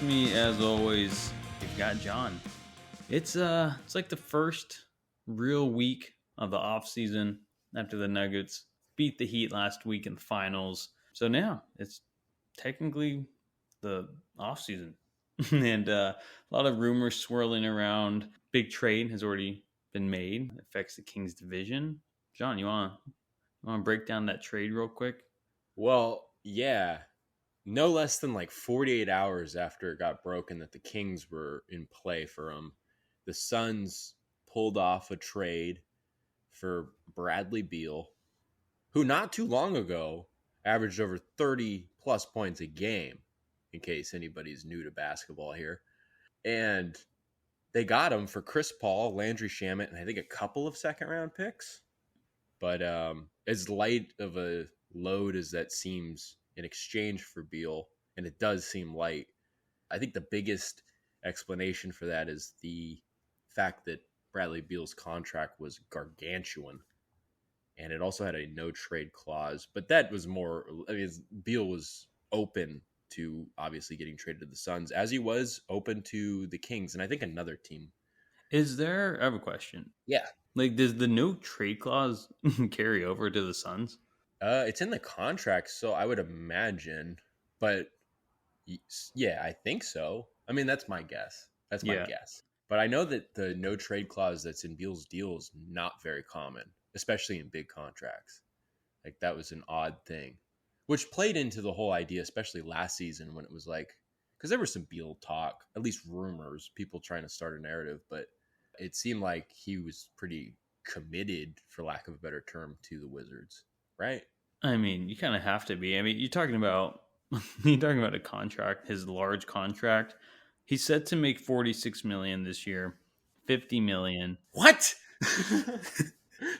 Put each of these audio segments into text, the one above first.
With me, as always, we've got John. It's like the first real week of the offseason after the Nuggets beat the Heat last week in the finals. So now it's technically the offseason. and a lot of rumors swirling around. Big trade has already been made. It affects the Kings division. John, you wanna break down that trade real quick? Well, yeah. No less than like 48 hours after it got broken that the Kings were in play for him, the Suns pulled off a trade for Bradley Beal, who not too long ago averaged over 30 plus points a game, in case anybody's new to basketball here. And they got him for Chris Paul, Landry Shamet, and I think a couple of second round picks. But as light of a load as that seems in exchange for Beal, and it does seem light, I think the biggest explanation for that is the fact that Bradley Beal's contract was gargantuan. And it also had a no trade clause. But that was more, I mean, Beal was open to obviously getting traded to the Suns, as he was open to the Kings, and I think another team. I have a question. Yeah. Like, does the no trade clause carry over to the Suns? It's in the contract, so I would imagine. But yeah, I think so. I mean, that's my guess. That's my guess. But I know that the no trade clause that's in Beal's deal is not very common, especially in big contracts. Like, that was an odd thing, which played into the whole idea, especially last season when it was like, because there was some Beal talk, at least rumors, people trying to start a narrative, but it seemed like he was pretty committed, for lack of a better term, to the Wizards, right? I mean, you kind of have to be. I mean, you're talking about a contract, his large contract. He's set to make $46 million this year, $50 million. What?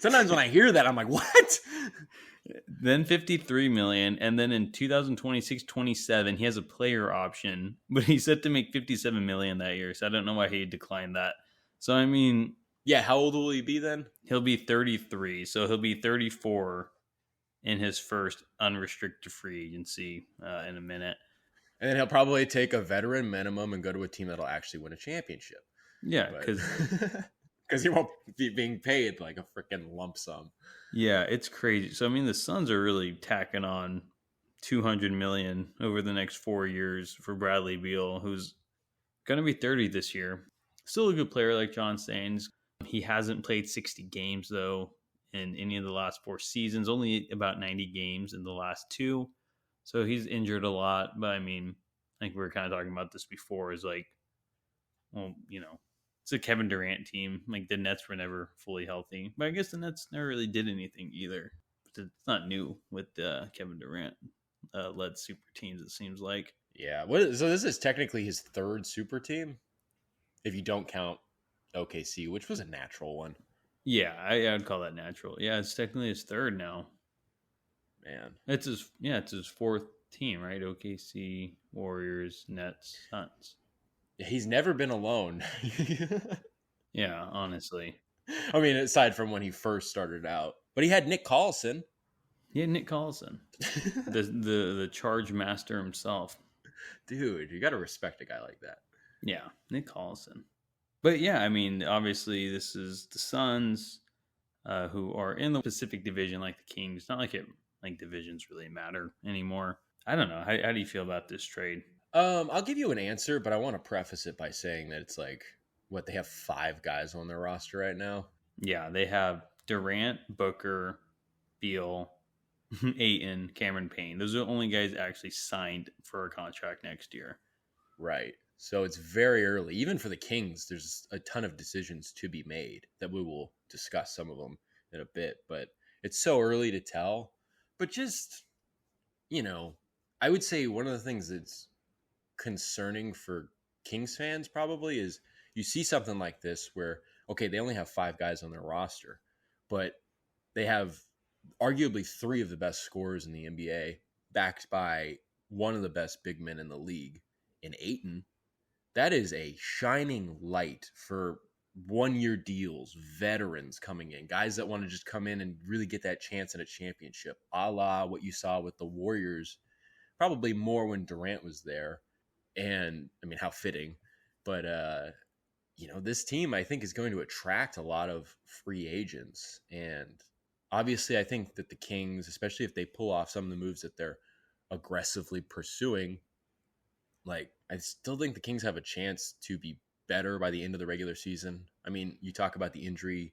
Sometimes when I hear that, I'm like, what? Then $53 million, and then in 2026-27, he has a player option, but he's set to make $57 million that year. So I don't know why he declined that. So I mean, yeah, how old will he be then? He'll be 33, so he'll be 34 in his first unrestricted free agency in a minute. And then he'll probably take a veteran minimum and go to a team that'll actually win a championship. Yeah, because he won't be being paid like a freaking lump sum. Yeah, it's crazy. So I mean, the Suns are really tacking on $200 million over the next 4 years for Bradley Beal, who's going to be 30 this year. Still a good player, like John saying. He hasn't played 60 games though in any of the last 4 seasons. Only about 90 games in the last 2. So he's injured a lot. But I mean, I think we were kind of talking about this before. Is like, well, you know, it's a Kevin Durant team. Like, the Nets were never fully healthy, but I guess the Nets never really did anything either. It's not new with Kevin Durant led super teams, it seems like. Yeah. So this is technically his third super team, if you don't count OKC, which was a natural one. Yeah, I would call that natural. Yeah, it's technically his third now. Man, it's his fourth team, right? OKC, Warriors, Nets, Suns. He's never been alone. Yeah, honestly. I mean, aside from when he first started out, but he had Nick Collison. Yeah, Nick Collison, the charge master himself. Dude, you got to respect a guy like that. Yeah, Nick Collison. But yeah, I mean, obviously, this is the Suns, who are in the Pacific Division, like the Kings. Not like divisions really matter anymore. I don't know. How do you feel about this trade? I'll give you an answer, but I want to preface it by saying that it's like, what, they have 5 guys on their roster right now? Yeah, they have Durant, Booker, Beal, Ayton, Cameron Payne. Those are the only guys actually signed for a contract next year. Right. So it's very early. Even for the Kings, there's a ton of decisions to be made that we will discuss some of them in a bit. But it's so early to tell. But just, you know, I would say one of the things that's concerning for Kings fans probably is you see something like this where, okay, they only have 5 guys on their roster, but they have arguably 3 of the best scorers in the NBA, backed by one of the best big men in the league in Ayton. That is a shining light for 1-year deals, veterans coming in, guys that want to just come in and really get that chance at a championship, a la what you saw with the Warriors, probably more when Durant was there. And I mean, how fitting. But this team I think is going to attract a lot of free agents. And obviously I think that the Kings, especially if they pull off some of the moves that they're aggressively pursuing, like I still think the Kings have a chance to be better by the end of the regular season. I mean, you talk about the injury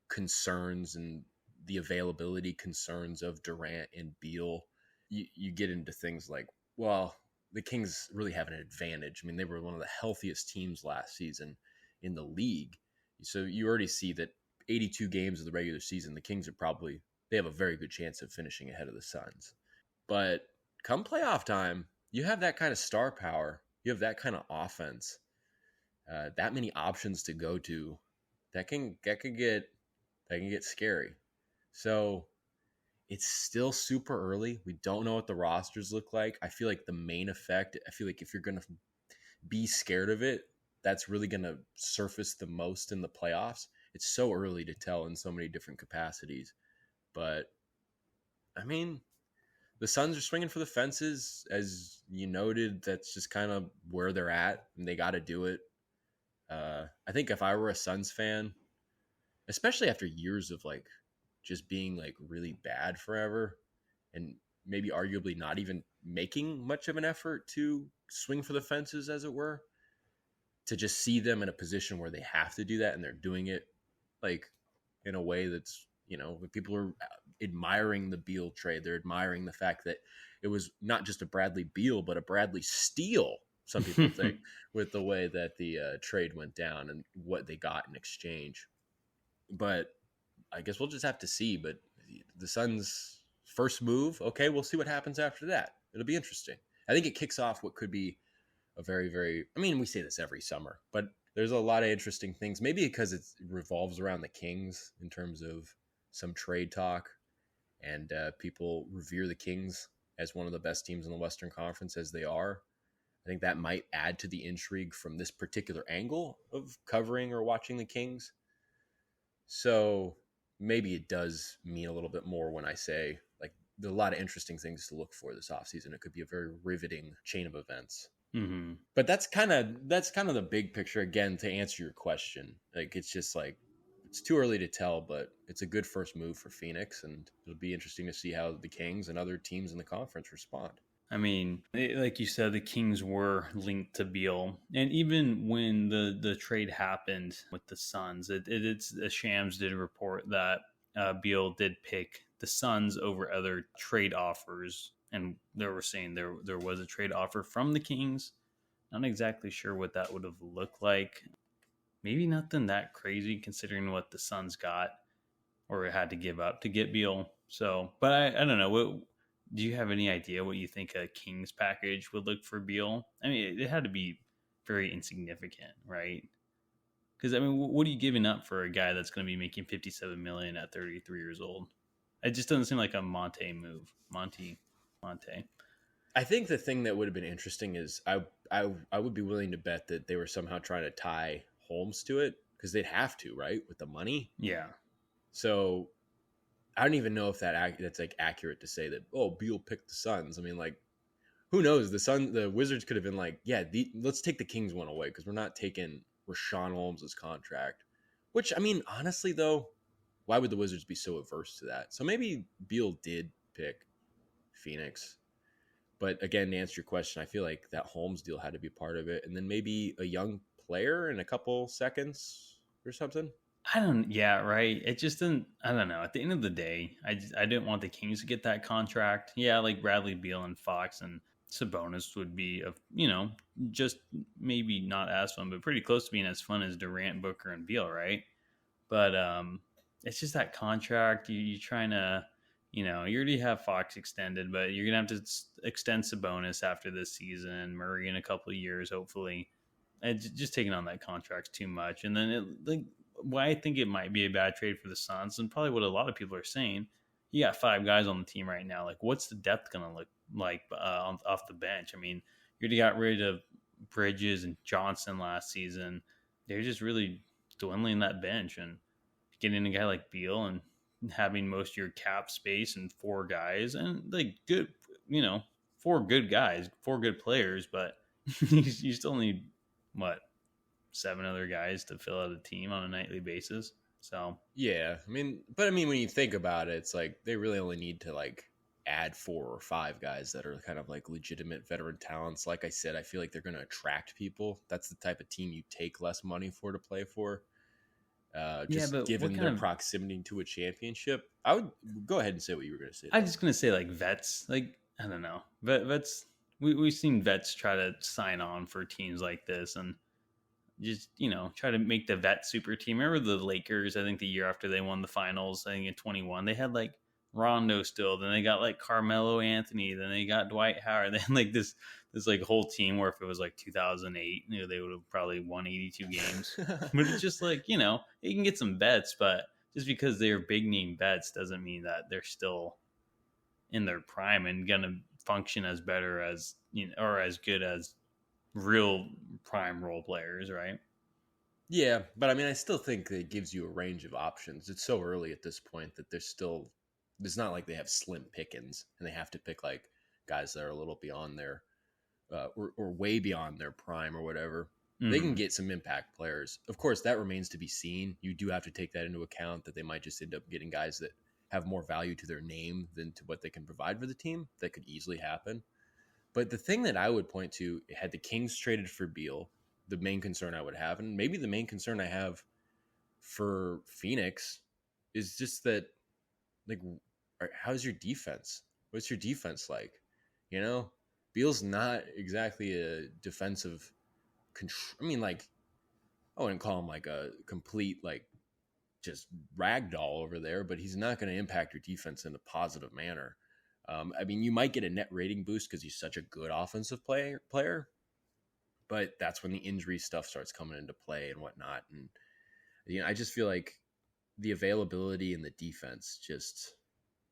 concerns and the availability concerns of Durant and Beal. You get into things like, well, the Kings really have an advantage. I mean, they were one of the healthiest teams last season in the league. So you already see that 82 games of the regular season, the Kings they have a very good chance of finishing ahead of the Suns. But come playoff time, you have that kind of star power. You have that kind of offense, that many options to go to. That can get scary. So it's still super early. We don't know what the rosters look like. I feel like the main effect, I feel like if you're going to be scared of it, that's really going to surface the most in the playoffs. It's so early to tell in so many different capacities. But I mean, the Suns are swinging for the fences. As you noted, that's just kind of where they're at, and they got to do it. I think if I were a Suns fan, especially after years of like just being like really bad forever and maybe arguably not even making much of an effort to swing for the fences, as it were, to just see them in a position where they have to do that and they're doing it like in a way that's, people are admiring the Beal trade. They're admiring the fact that it was not just a Bradley Beal, but a Bradley steal, some people think, with the way that the trade went down and what they got in exchange. But I guess we'll just have to see. But the Suns' first move, okay, we'll see what happens after that. It'll be interesting. I think it kicks off what could be a very, very, I mean, we say this every summer, but there's a lot of interesting things, maybe because it revolves around the Kings in terms of some trade talk, and people revere the Kings as one of the best teams in the Western Conference, as they are. I think that might add to the intrigue from this particular angle of covering or watching the Kings. So maybe it does mean a little bit more when I say like there are a lot of interesting things to look for this offseason. It could be a very riveting chain of events. Mm-hmm. But that's kind of the big picture. Again, to answer your question, like it's just like it's too early to tell, but it's a good first move for Phoenix, and it'll be interesting to see how the Kings and other teams in the conference respond. I mean, like you said, the Kings were linked to Beal, and even when the trade happened with the Suns, it's Shams did report that Beal did pick the Suns over other trade offers, and they were saying there was a trade offer from the Kings. Not exactly sure what that would have looked like. Maybe nothing that crazy considering what the Suns got or had to give up to get Beal. So, but I don't know. Do you have any idea what you think a Kings package would look for Beal? I mean, it had to be very insignificant, right? Because I mean, what are you giving up for a guy that's going to be making $57 million at 33 years old? It just doesn't seem like a Monte move. Monte. I think the thing that would have been interesting is I would be willing to bet that they were somehow trying to tie Holmes to it, because they'd have to, right, with the money. Yeah. So I don't even know if that's like accurate to say that, oh, Beal picked the Suns. I mean, like, who knows? The Wizards could have been like, yeah, let's take the Kings one away because we're not taking Rashawn Holmes' contract. Which, I mean, honestly though, why would the Wizards be so averse to that? So maybe Beal did pick Phoenix. But again, to answer your question, I feel like that Holmes deal had to be part of it, and then maybe a young player in a couple seconds or something. Yeah, right. It just didn't, I don't know. At the end of the day, I didn't want the Kings to get that contract. Yeah, like Bradley Beal and Fox and Sabonis would be, just maybe not as fun, but pretty close to being as fun as Durant, Booker, and Beal, right? But it's just that contract. You're trying to, you already have Fox extended, but you're going to have to extend Sabonis after this season, Murray in a couple of years, hopefully. And just taking on that contract's too much. And then why I think it might be a bad trade for the Suns, and probably what a lot of people are saying, you got 5 guys on the team right now. Like, what's the depth going to look like off the bench? I mean, you already got rid of Bridges and Johnson last season. They're just really dwindling that bench, and getting a guy like Beal and having most of your cap space and 4 guys and like good, 4 good guys, 4 good players, but You still need what, 7 other guys to fill out a team on a nightly basis. So Yeah, but when you think about it, it's like they really only need to like add 4 or 5 guys that are kind of like legitimate veteran talents. Like I said, I feel like they're going to attract people. That's the type of team you take less money for to play for. yeah, Just but what given kind their of? proximity to a championship, I would go ahead and say what you were going to say I'm though. just gonna say like vets. Like I don't know, vets. We've seen vets try to sign on for teams like this, and just try to make the vet super team. Remember the Lakers? I think the year after they won the finals, I think in 21, they had like Rondo still. Then they got like Carmelo Anthony. Then they got Dwight Howard. Then like this like whole team where if it was like 2008, they would have probably won 82 games. But it's just like you can get some vets, but just because they're big name vets doesn't mean that they're still in their prime and gonna function as better as or as good as real prime role players, right? Yeah, but I still think it gives you a range of options. It's so early at this point that there's not like they have slim pickings and they have to pick like guys that are a little beyond their or way beyond their prime or whatever. They can Mm-hmm. get some impact players. Of course, that remains to be seen. You do have to take that into account that they might just end up getting guys that have more value to their name than to what they can provide for the team. That could easily happen. But the thing that I would point to, had the Kings traded for Beal, the main concern I would have, and maybe the main concern I have for Phoenix, is just that, like, how's your defense? What's your defense like? You know, Beal's not exactly a defensive control. Like, I wouldn't call him like a complete, like, just ragdoll over there, but he's not going to impact your defense in a positive manner. You might get a net rating boost because he's such a good offensive player, but that's when the injury stuff starts coming into play and whatnot. And I just feel like the availability and the defense just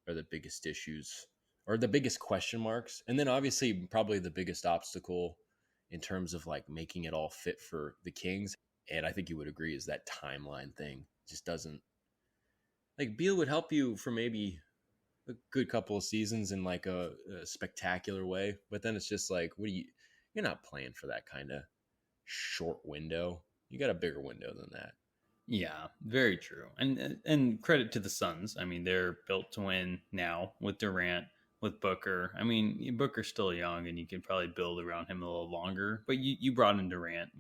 are the biggest issues or the biggest question marks. And then obviously probably the biggest obstacle in terms of like making it all fit for the Kings. And I think you would agree is that timeline thing just doesn't, like, Beal would help you for maybe a good couple of seasons in like a spectacular way. But then it's just like, you're not playing for that kind of short window. You got a bigger window than that. Yeah, very true. And credit to the Suns. They're built to win now with Durant, with Booker. Booker's still young, and you can probably build around him a little longer. But you brought in Durant,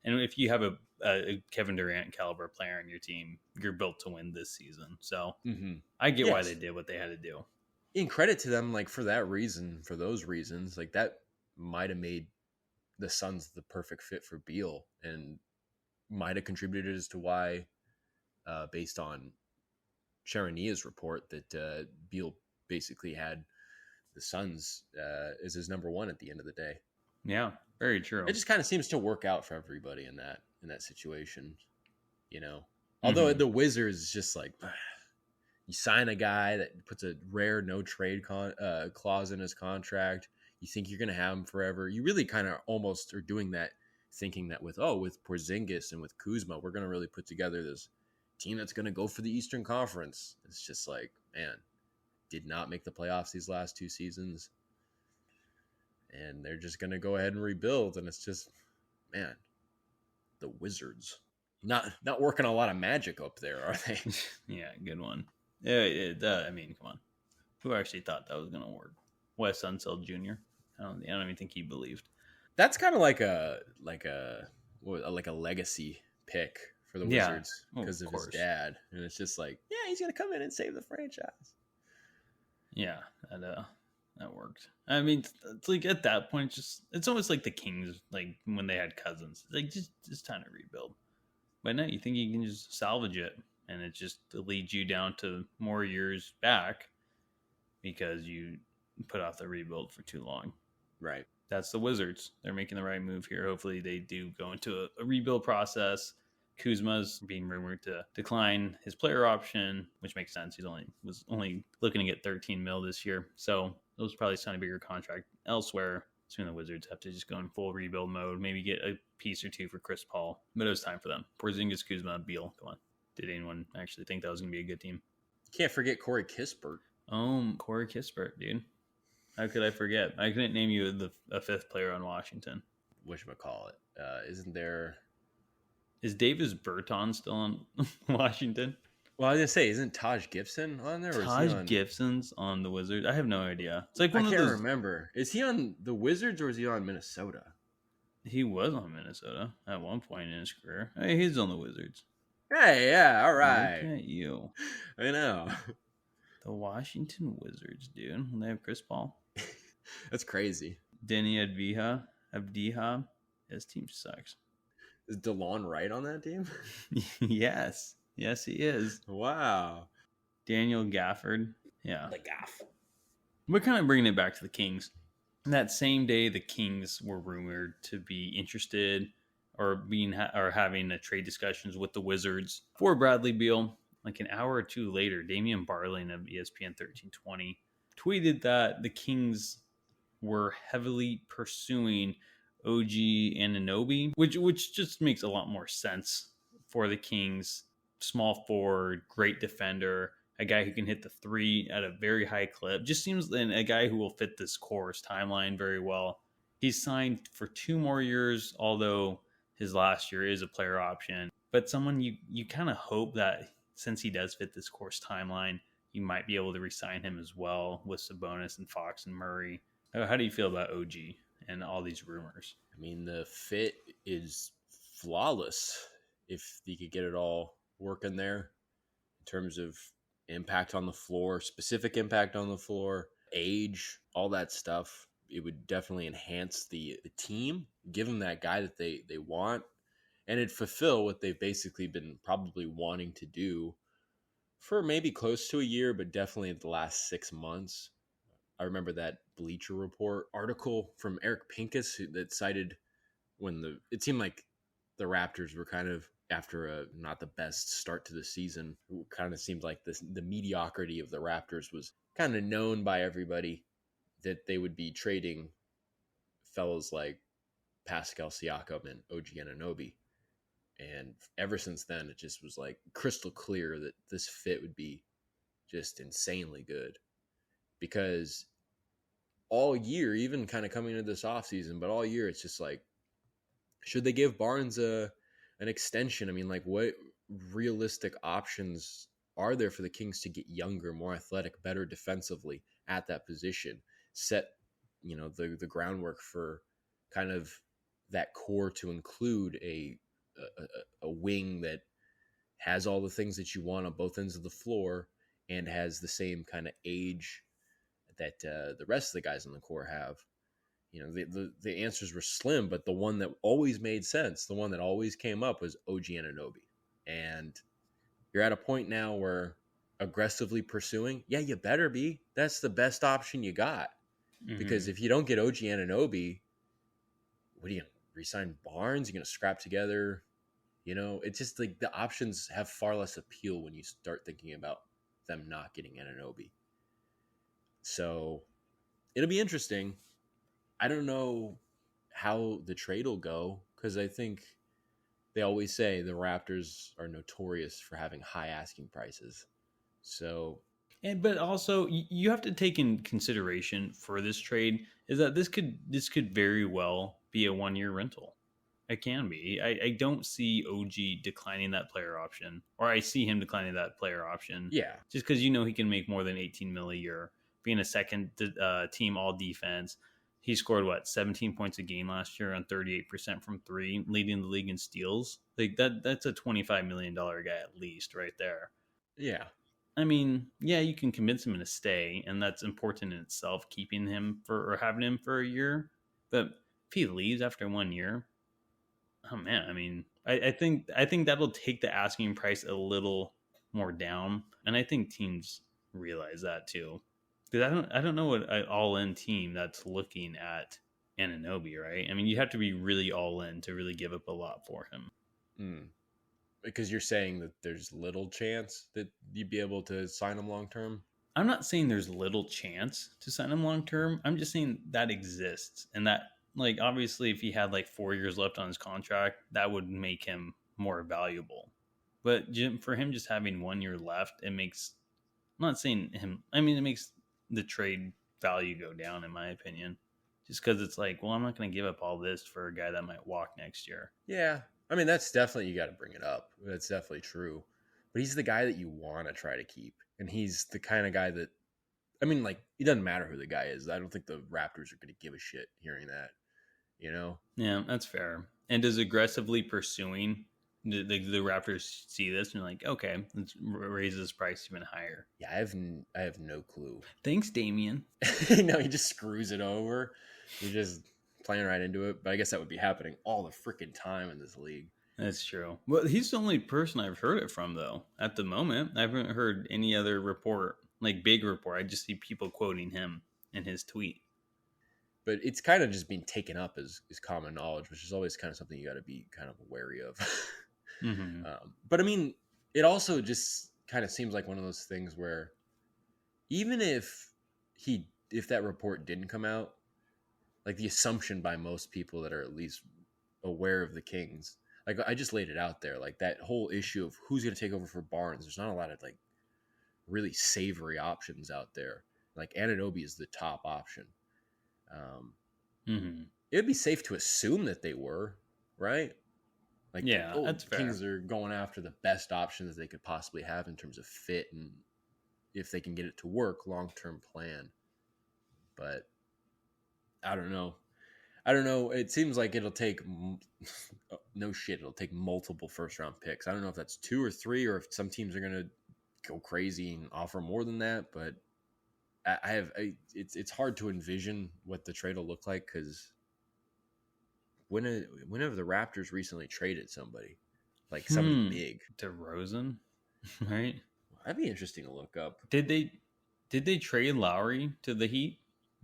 and if you have a Kevin Durant caliber player on your team, you're built to win this season. So Mm-hmm. I get why they Yes. did what they had to do. In credit to them, like for that reason, for those reasons, like that might have made the Suns the perfect fit for Beal and might have contributed as to why, based on Sharonia's report, that Beal basically had the Suns as his number one at the end of the day. Yeah, very true. It just kind of seems to work out for everybody in that situation, you know. Although Mm-hmm. the Wizards is just like, you sign a guy that puts a rare no trade clause in his contract. You think you're going to have him forever. You really kind of almost are doing that, thinking that with Porzingis and with Kuzma, we're going to really put together this team that's going to go for the Eastern Conference. It's just like, man, did not make the playoffs these last 2 seasons. And they're just going to go ahead and rebuild. And it's just, man, the Wizards. Not working a lot of magic up there, are they? Yeah, good one. Yeah, come on. Who actually thought that was going to work? Wes Unseld Jr. I don't even think he believed. That's kind of like a legacy pick for the Wizards because of his dad, and it's just like, yeah, he's gonna come in and save the franchise. Yeah, that worked. It's like at that point, it's almost like the Kings, like when they had Cousins. Like just time to rebuild. But no, you think you can just salvage it, and it just leads you down to more years back because you put off the rebuild for too long. Right. That's the Wizards. They're making the right move here. Hopefully they do go into a rebuild process. Kuzma's being rumored to decline his player option, which makes sense. He was only looking to get 13 mil this year. So those probably sign a bigger contract elsewhere. Soon the Wizards have to just go in full rebuild mode, maybe get a piece or two for Chris Paul. But it was time for them. Porzingis, Kuzma, Beal. Come on. Did anyone actually think that was going to be a good team? Can't forget Corey Kispert. Oh, Corey Kispert, dude. How could I forget? I couldn't name you a fifth player on Washington. whatchamacallit. Isn't there? Is Davis Berton still on Washington? Well, I was gonna say, isn't Taj Gibson on there, or is he Taj on? Gibson's on the Wizards. I have no idea. It's like I one of can't those. remember. Is he on the Wizards or is he on Minnesota? He was on Minnesota at one point in his career. Hey, he's on the Wizards. Hey, yeah, all Look right. at you. I know. The Washington Wizards, dude. When they have Chris Paul, That's crazy. Denny Abdiha. His team sucks. Is DeLon Wright on that team? Yes. Yes, he is. Wow. Daniel Gafford. Yeah. The gaff. We're kind of bringing it back to the Kings. That same day, the Kings were rumored to be interested or having trade discussions with the Wizards for Bradley Beal. Like an hour or two later, Damian Barling of ESPN 1320 tweeted that the Kings were heavily pursuing OG Anunoby, which just makes a lot more sense for the Kings. Small forward, great defender, a guy who can hit the three at a very high clip. Just seems like a guy who will fit this core's timeline very well. He's signed for 2 more years, although his last year is a player option. But someone you kind of hope that since he does fit this core's timeline, you might be able to re-sign him as well with Sabonis and Fox and Murray. How do you feel about OG and all these rumors? I mean, the fit is flawless if you could get it all working there in terms of impact on the floor, specific impact on the floor, age, all that stuff. It would definitely enhance the team, give them that guy that they want, and it'd fulfill what they've basically been probably wanting to do for maybe close to a year, but definitely the last 6 months. I remember that Bleacher Report article from Eric Pincus that cited when it seemed like the Raptors were kind of after a not the best start to the season. It kind of seemed like the mediocrity of the Raptors was kind of known by everybody, that they would be trading fellows like Pascal Siakam and OG Anunoby. And ever since then, it just was like crystal clear that this fit would be just insanely good. Because all year, even kind of coming into this offseason, but all year, it's just like, should they give Barnes an extension? I mean, like, what realistic options are there for the Kings to get younger, more athletic, better defensively at that position? Set, the groundwork for kind of that core to include a wing that has all the things that you want on both ends of the floor and has the same kind of age that the rest of the guys on the core have. The answers were slim, but the one that always made sense, the one that always came up, was OG Anunoby. And you're at a point now where aggressively pursuing, yeah, you better be. That's the best option you got. Mm-hmm. Because if you don't get OG Anunoby, what are you going to resign Barnes? You're going to scrap together. It's just like the options have far less appeal when you start thinking about them not getting Anunoby. So it'll be interesting. I don't know how the trade will go, because I think they always say the Raptors are notorious for having high asking prices. So, but also you have to take in consideration for this trade is that this could very well be a 1-year rental. It can be. I don't see OG declining that player option, or I see him declining that player option. Yeah, just because he can make more than $18 million a year, being a second team all defense. He scored 17 points a game last year on 38% from three, leading the league in steals. Like that's a $25 million guy at least right there. Yeah. I mean, yeah, you can convince him to stay, and that's important in itself, keeping him or having him for a year. But if he leaves after 1 year, oh man, I mean, I think that'll take the asking price a little more down, and I think teams realize that too. Because I don't know what an all-in team that's looking at Anunoby, right? I mean, you have to be really all-in to really give up a lot for him. Because you're saying that there's little chance that you'd be able to sign him long-term? I'm not saying there's little chance to sign him long-term. I'm just saying that exists. And that, like, obviously if he had 4 years left on his contract, that would make him more valuable. But for him just having 1 year left, it makes, I'm not saying him, I mean, it makes the trade value go down, in my opinion, just because it's like, well, I'm not going to give up all this for a guy that might walk next year. Yeah. I mean, that's definitely, you got to bring it up. That's definitely true. But he's the guy that you want to try to keep. And he's the kind of guy that, I mean, like, it doesn't matter who the guy is. I don't think the Raptors are going to give a shit hearing that, you know? Yeah, that's fair. And does aggressively pursuing the Raptors see this and like, okay, let's raise this price even higher? Yeah, I have no clue. Thanks, Damien. No, he just screws it over. He just playing right into it. But I guess that would be happening all the freaking time in this league. That's true. Well, he's the only person I've heard it from, though. At the moment, I haven't heard any other report, like big report. I just see people quoting him in his tweet. But it's kind of just being taken up as common knowledge, which is always kind of something you got to be kind of wary of. Mm-hmm. But I mean, it also just kind of seems like one of those things where even if that report didn't come out, like the assumption by most people that are at least aware of the Kings, like I just laid it out there, like that whole issue of who's going to take over for Barnes. There's not a lot of like really savory options out there. Like Anunoby is the top option. It would be safe to assume that they were, right? Like, yeah, that's the fair. Kings are going after the best options they could possibly have in terms of fit and if they can get it to work, long-term plan. But I don't know. It seems like it'll take no shit. It'll take multiple first-round picks. I don't know if that's 2 or 3, or if some teams are gonna go crazy and offer more than that. But it's hard to envision what the trade will look like because whenever the Raptors recently traded somebody big, DeRozan, right? That'd be interesting to look up. Did they trade Lowry to the Heat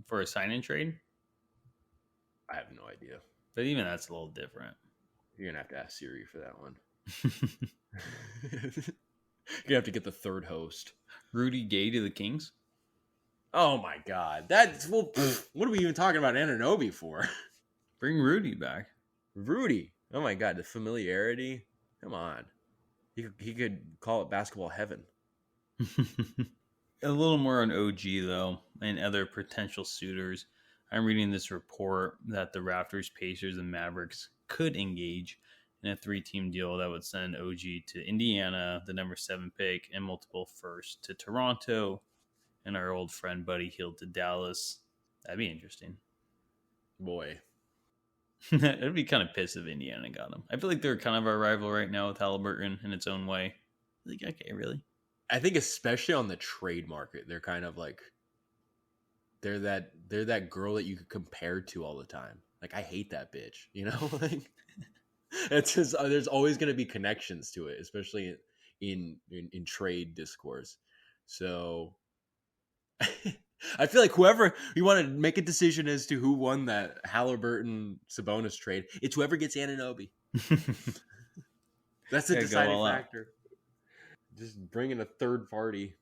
for a sign-in trade? I have no idea. But even that's a little different. You're gonna have to ask Siri for that one. You're gonna have to get the third host. Rudy Gay to the Kings? Oh my god. That's what are we even talking about Anunoby for? Bring Rudy back. Rudy. Oh my god, the familiarity. Come on. He could call it basketball heaven. A little more on OG though, and other potential suitors. I'm reading this report that the Raptors, Pacers, and Mavericks could engage in a 3-team deal that would send OG to Indiana, the number 7 pick, and multiple firsts to Toronto, and our old friend Buddy Hield to Dallas. That'd be interesting. Boy. I'd be kind of pissed if Indiana got him. I feel like they're kind of our rival right now with Halliburton in its own way. Like, okay, really? I think especially on the trade market, they're kind of like they're that girl that you could compare to all the time. Like, I hate that bitch, you know? Like, it's just there's always going to be connections to it, especially in trade discourse. So I feel like whoever you want to make a decision as to who won that Halliburton Sabonis trade, it's whoever gets Anunoby. That's the deciding factor. Just bring in a third party.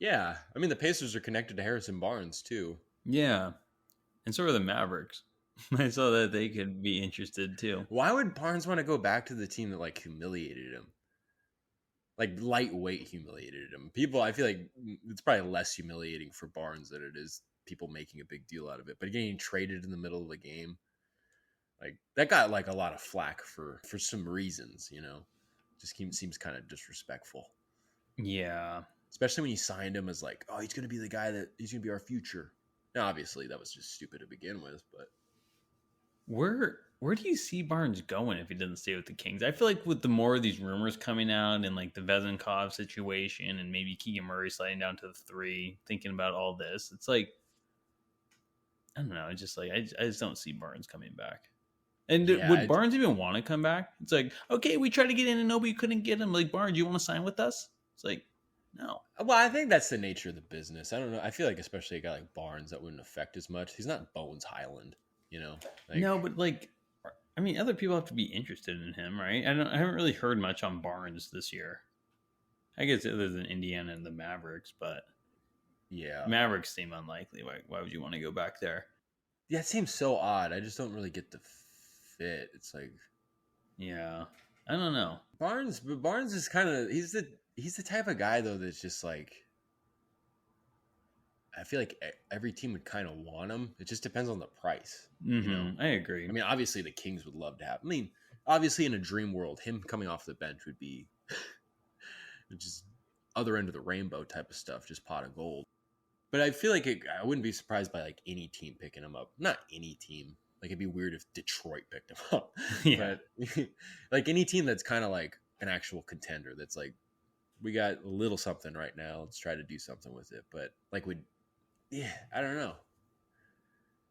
Yeah, I mean the Pacers are connected to Harrison Barnes too. Yeah, and so are the Mavericks. I saw that they could be interested too. Why would Barnes want to go back to the team that like humiliated him? Like lightweight humiliated him. People, I feel like it's probably less humiliating for Barnes than it is people making a big deal out of it. But getting traded in the middle of the game, like that got like a lot of flack for some reasons, you know. Just seems kind of disrespectful. Yeah. Especially when you signed him as like, oh, he's going to be the guy that he's going to be our future. Now, obviously, that was just stupid to begin with, but where do you see Barnes going if he doesn't stay with the Kings? I feel like with the more of these rumors coming out and like the Vezenkov situation and maybe Keegan Murray sliding down to the 3, thinking about all this, it's like, I don't know. It's just like, I just don't see Barnes coming back. And would Barnes even want to come back? It's like, okay, we tried to get in and nobody couldn't get him. Like, Barnes, you want to sign with us? It's like, no. Well, I think that's the nature of the business. I don't know. I feel like especially a guy like Barnes, that wouldn't affect as much. He's not Bones Highland, you know? Like, no, but like, I mean, other people have to be interested in him, right? I haven't really heard much on Barnes this year. I guess other than Indiana and the Mavericks, but yeah, Mavericks seem unlikely. Why would you want to go back there? Yeah, it seems so odd. I just don't really get the fit. It's like, yeah, I don't know. Barnes is kind of he's the type of guy though that's just like I feel like every team would kind of want him. It just depends on the price, you know. I agree. I mean, obviously the Kings would love to have. I mean, obviously in a dream world, him coming off the bench would be just other end of the rainbow type of stuff, just pot of gold. But I feel like I wouldn't be surprised by like any team picking him up. Not any team. Like it'd be weird if Detroit picked him up. Yeah. But like any team that's kind of like an actual contender that's like, we got a little something right now. Let's try to do something with it. But like I don't know.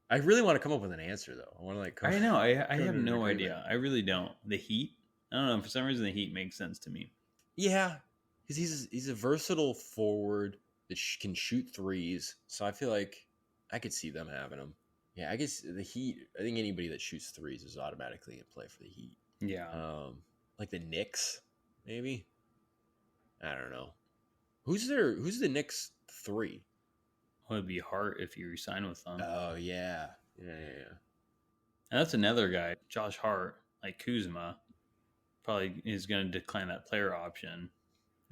I really want to come up with an answer though. I want to like I know. I come have to an no agreement. idea. I really don't. The Heat? I don't know. For some reason, the Heat makes sense to me. Yeah, because he's a versatile forward that can shoot threes. So I feel like I could see them having him. Yeah, I guess the Heat. I think anybody that shoots threes is automatically in play for the Heat. Yeah. Like the Knicks, maybe. I don't know. Who's the Knicks 3? Well, it'd be Hart if you resign with them. Oh yeah. And that's another guy, Josh Hart, like Kuzma, probably is going to decline that player option.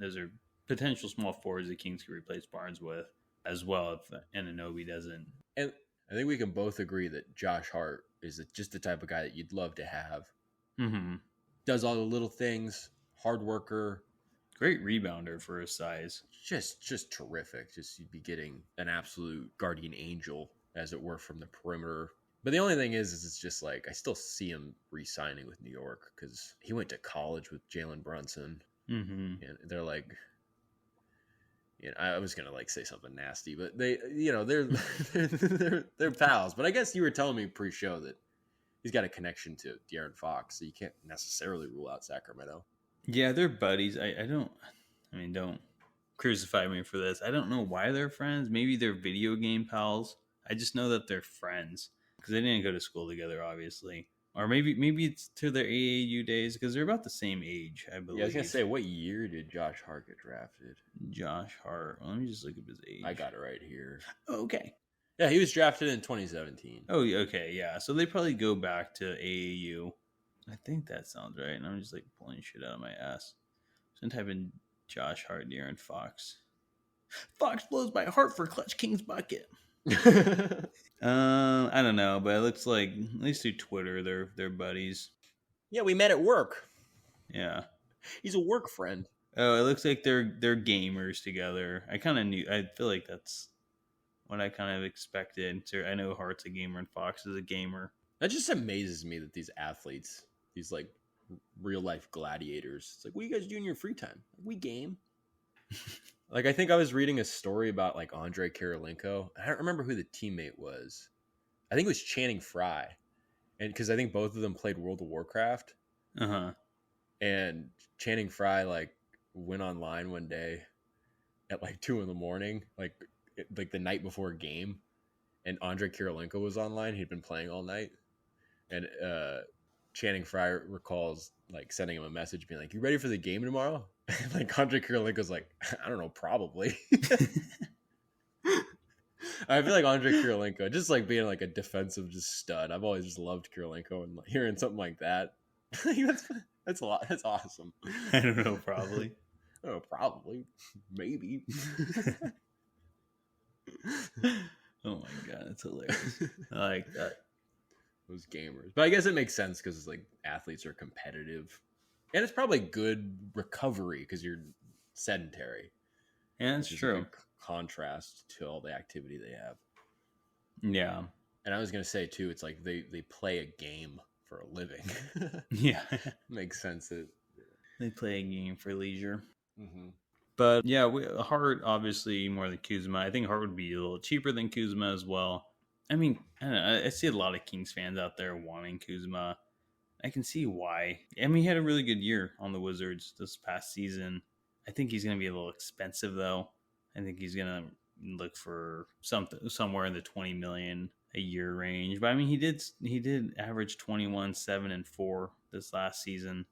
Those are potential small forwards the Kings could replace Barnes with as well if Anunoby doesn't. And I think we can both agree that Josh Hart is just the type of guy that you'd love to have. Mm-hmm. Does all the little things, hard worker. Great rebounder for his size. Just terrific. Just you'd be getting an absolute guardian angel, as it were, from the perimeter. But the only thing is it's just like I still see him re-signing with New York because he went to college with Jalen Brunson, and they're like, I was gonna like say something nasty, but they're pals. But I guess you were telling me pre-show that he's got a connection to De'Aaron Fox, so you can't necessarily rule out Sacramento. Yeah, they're buddies. Don't crucify me for this. I don't know why they're friends. Maybe they're video game pals. I just know that they're friends because they didn't go to school together, obviously. Or maybe it's to their AAU days because they're about the same age, I believe. Yeah, I was gonna say, what year did Josh Hart get drafted? Josh Hart. Well, let me just look up his age. I got it right here. Okay. Yeah, he was drafted in 2017. Oh, okay, yeah. So they probably go back to AAU. I think that sounds right. And I'm just like pulling shit out of my ass. So I'm typing Josh Hart, De'Aaron Fox. Fox blows my heart for Clutch Kings bucket. I don't know, but it looks like at least through Twitter, they're buddies. Yeah, we met at work. Yeah, he's a work friend. Oh, it looks like they're gamers together. I kind of knew. I feel like that's what I kind of expected. So I know Hart's a gamer and Fox is a gamer. That just amazes me that these athletes, these like real life gladiators, it's like, what do you guys do in your free time? Like, we game. Like, I think I was reading a story about like Andre Kirilenko. I don't remember who the teammate was. I think it was Channing Frye, and because I think both of them played World of Warcraft. And Channing Frye like went online one day at like 2 a.m, like the night before a game, and Andre Kirilenko was online. He'd been playing all night, and Channing Frye recalls like sending him a message being like, "You ready for the game tomorrow?" And like Andre Kirilenko's like, "I don't know, probably." I feel like Andre Kirilenko, just like being like a defensive just stud. I've always just loved Kirilenko, and like, hearing something like that, that's a lot. That's awesome. I don't know, probably. Oh, probably, maybe. Oh my god, that's hilarious. I like that. Those gamers, but I guess it makes sense because it's like athletes are competitive, and it's probably good recovery because you're sedentary. Yeah, that's true. Contrast to all the activity they have. Yeah. And I was going to say too, it's like they play a game for a living. Yeah. Makes sense that they play a game for leisure. Mm-hmm. But yeah, Hart obviously more than Kuzma. I think Hart would be a little cheaper than Kuzma as well. I mean, I don't know, I see a lot of Kings fans out there wanting Kuzma. I can see why. I mean, he had a really good year on the Wizards this past season. I think he's going to be a little expensive though. I think he's going to look for somewhere in the $20 million a year range. But I mean, he did average 21, 7, and 4 this last season.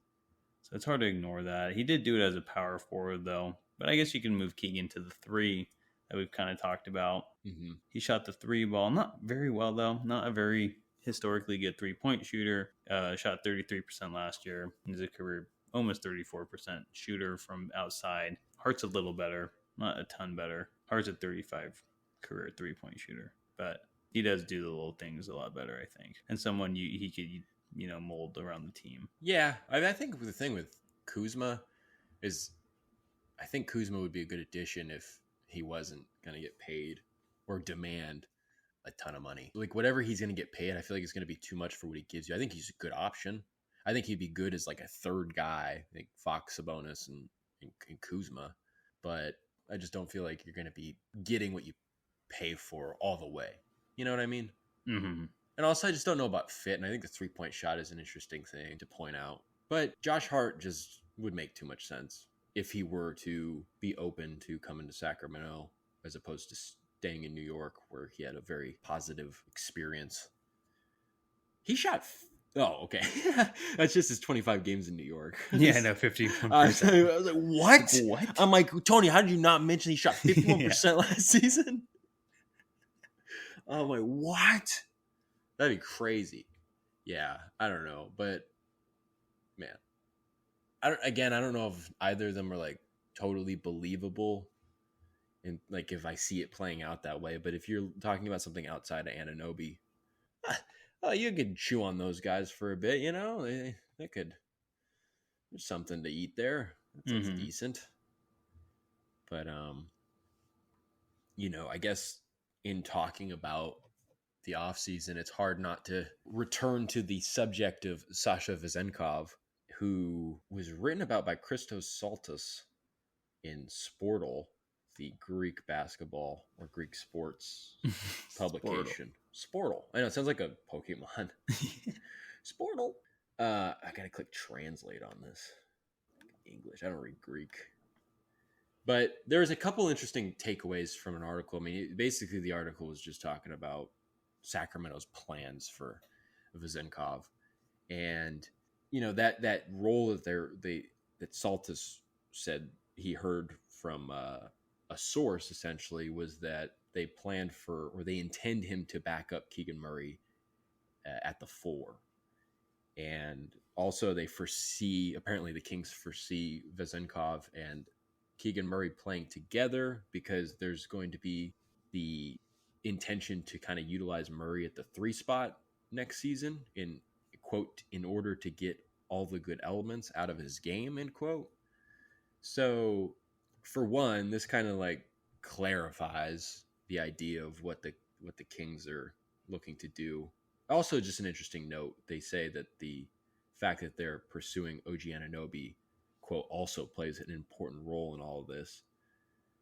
So it's hard to ignore that. He did do it as a power forward though. But I guess you can move Keegan to the 3 that we've kind of talked about. Mm-hmm. He shot the 3 ball, not very well though. Not a very historically good 3-point shooter. Shot 33% last year. He's a career almost 34% shooter from outside. Hart's a little better. Not a ton better. Hart's at 35%. career 3-point shooter, but he does do the little things a lot better, I think, and someone he could mold around the team. Yeah, I think the thing with Kuzma is I think Kuzma would be a good addition if he wasn't going to get paid or demand a ton of money. Like whatever he's going to get paid, I feel like it's going to be too much for what he gives you. I think he's a good option. I think he'd be good as like a third guy, like Fox, Sabonis, and Kuzma. But I just don't feel like you're going to be getting what you pay for all the way. You know what I mean? Mm-hmm. And also, I just don't know about fit. And I think the 3-point shot is an interesting thing to point out. But Josh Hart just would make too much sense if he were to be open to coming to Sacramento as opposed to staying in New York, where he had a very positive experience. He shot. Oh, okay. That's just his 25 games in New York. Yeah, I know, 51%. I was like, what? What? I'm like, Tony, how did you not mention he shot 51% last season? I'm like, what? That'd be crazy. Yeah, I don't know. But, man, I don't know if either of them are like totally believable, and like if I see it playing out that way. But if you're talking about something outside of Anunoby, you could chew on those guys for a bit. They could. There's something to eat there. That sounds decent. But I guess in talking about the offseason, it's hard not to return to the subject of Sasha Vezenkov, who was written about by Christos Saltis in Sportle, the Greek basketball or Greek sports publication. Sportle. I know, it sounds like a Pokemon. Sportle. I gotta click translate on this. English. I don't read Greek. But there's a couple interesting takeaways from an article. I mean, basically the article was just talking about Sacramento's plans for Vezenkov. And that role that Saltis said he heard from a source essentially was that they planned for, or they intend him to back up Keegan Murray at the 4. And also apparently the Kings foresee Vezenkov and Keegan Murray playing together because there's going to be the intention to kind of utilize Murray at the 3 spot next season in quote, in order to get all the good elements out of his game, end quote. So for one, this kind of like clarifies the idea of what the Kings are looking to do. Also, just an interesting note, they say that the fact that they're pursuing OG Anunoby, quote, also plays an important role in all of this.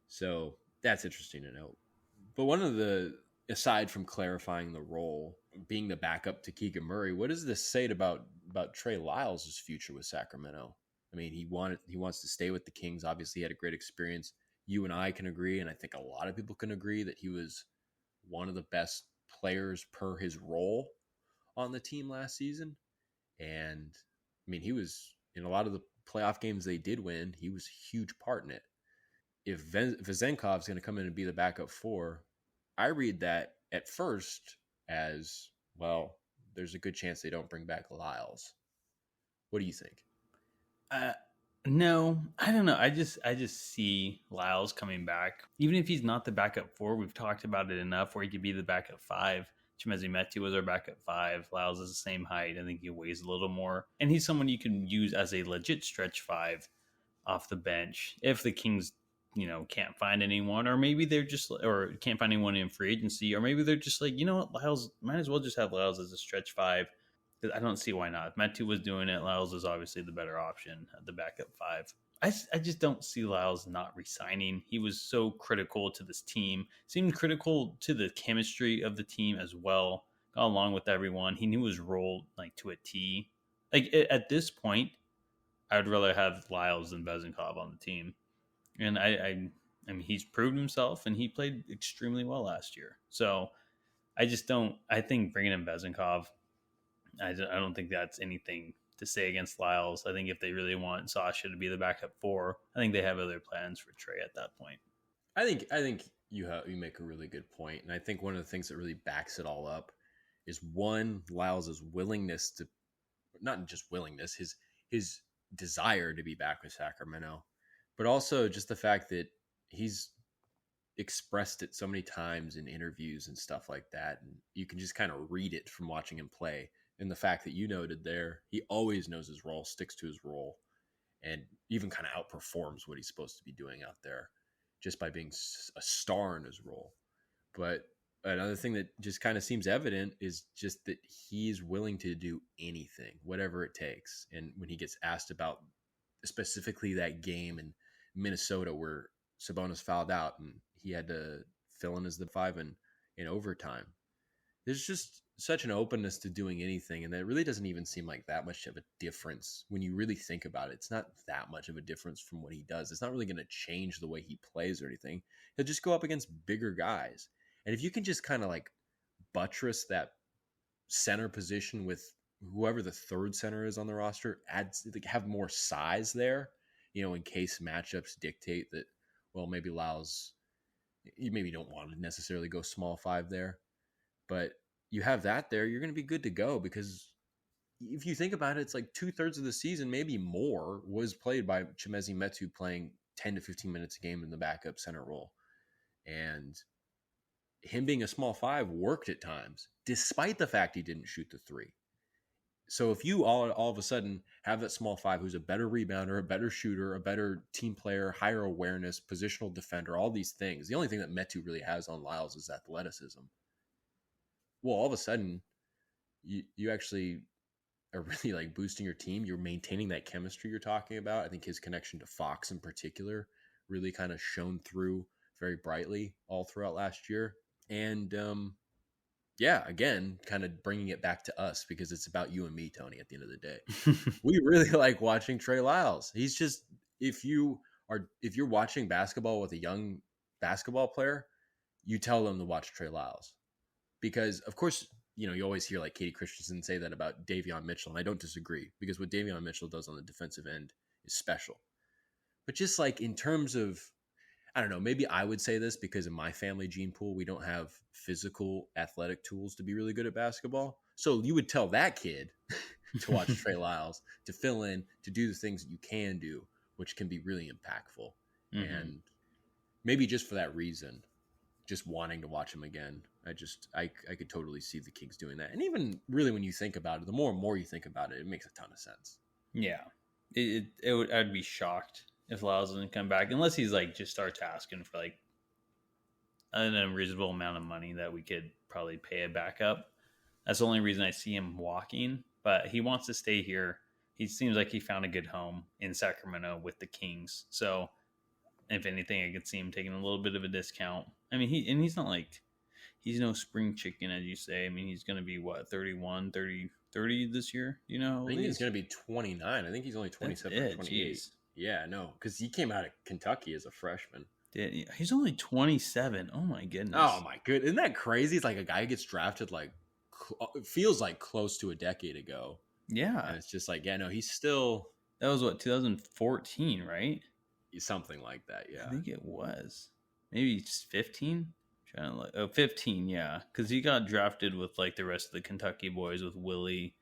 So that's interesting to note. But aside from clarifying the role, being the backup to Keegan Murray, what does this say about Trey Lyles' future with Sacramento? I mean, he wants to stay with the Kings. Obviously, he had a great experience. You and I can agree, and I think a lot of people can agree, that he was one of the best players per his role on the team last season. And I mean, he was in a lot of the playoff games they did win. He was a huge part in it. If Vezenkov's going to come in and be the backup 4, I read that at first as, well, there's a good chance they don't bring back Lyles. What do you think? No, I don't know. I just see Lyles coming back. Even if he's not the backup 4, we've talked about it enough where he could be the backup 5. Chimezie Metu was our backup 5. Lyles is the same height. I think he weighs a little more. And he's someone you can use as a legit stretch 5 off the bench if the Kings can't find anyone, or maybe they're just, or can't find anyone in free agency, or maybe they're just like, Lyles, might as well just have Lyles as a stretch 5. I don't see why not. If Metu was doing it, Lyles is obviously the better option at the backup 5. I just don't see Lyles not resigning. He was so critical to this team, seemed critical to the chemistry of the team as well, got along with everyone. He knew his role like to a T. Like at this point, I would rather have Lyles than Vezenkov on the team. And I mean, he's proved himself, and he played extremely well last year. So I just don't. I think bringing in Vezenkov, I don't think that's anything to say against Lyles. I think if they really want Sasha to be the backup 4, I think they have other plans for Trey at that point. I think you make a really good point, and I think one of the things that really backs it all up is, one, Lyles' willingness to, not just willingness, his desire to be back with Sacramento, but also just the fact that he's expressed it so many times in interviews and stuff like that. And you can just kind of read it from watching him play. And the fact that you noted there, he always knows his role, sticks to his role, and even kind of outperforms what he's supposed to be doing out there just by being a star in his role. But another thing that just kind of seems evident is just that he's willing to do anything, whatever it takes. And when he gets asked about specifically that game in Minnesota where Sabonis fouled out and he had to fill in as the five in overtime, there's just such an openness to doing anything, and that really doesn't even seem like that much of a difference when you really think about it. It's not that much of a difference from what he does. It's not really going to change the way he plays or anything. He'll just go up against bigger guys, and if you can just kind of like buttress that center position with whoever the third center is on the roster, have more size there, in case matchups dictate that, well, maybe Lyles, you maybe don't want to necessarily go small five there, but you have that there, you're going to be good to go. Because if you think about it, it's like 2/3 of the season, maybe more, was played by Chimezie Metu playing 10 to 15 minutes a game in the backup center role. And him being a small five worked at times, despite the fact he didn't shoot the three. So if you all of a sudden have that small five who's a better rebounder, a better shooter, a better team player, higher awareness, positional defender, all these things, the only thing that Metu really has on Lyles is athleticism. Well, all of a sudden, you actually are really like boosting your team. You're maintaining that chemistry you're talking about. I think his connection to Fox in particular really kind of shone through very brightly all throughout last year. And yeah, again, kind of bringing it back to us because it's about you and me, Tony, at the end of the day. We really like watching Trey Lyles. He's just, if you're watching basketball with a young basketball player, you tell them to watch Trey Lyles. Because, of course, you always hear like Katie Christensen say that about Davion Mitchell, and I don't disagree, because what Davion Mitchell does on the defensive end is special. But just like in terms of, I don't know, maybe I would say this because in my family gene pool, we don't have physical athletic tools to be really good at basketball. So you would tell that kid to watch Trey Lyles, to fill in, to do the things that you can do, which can be really impactful. Mm-hmm. And maybe just for that reason, just wanting to watch him again, I could totally see the Kings doing that. And even really when you think about it, the more and more you think about it, it makes a ton of sense. Yeah. I'd be shocked if Lyles doesn't come back, unless he's like just starts asking for like an unreasonable amount of money that we could probably pay a backup. That's the only reason I see him walking, but he wants to stay here. He seems like he found a good home in Sacramento with the Kings. So if anything, I could see him taking a little bit of a discount. I mean, he's not like, he's no spring chicken, as you say. I mean, he's going to be, what, 31, 30 this year? I think he's going to be 29. I think he's only 27 or 28. Geez. Yeah, no, because he came out of Kentucky as a freshman. Yeah, he's only 27. Oh, my goodness. Oh, my goodness. Isn't that crazy? It's like a guy who gets drafted like, it feels like close to a decade ago. Yeah. And it's just like, yeah, no, he's still. That was what, 2014, right? Something like that, yeah. I think it was. Maybe just 15? Trying to look. Oh, 15, yeah. Because he got drafted with like the rest of the Kentucky boys with Willie,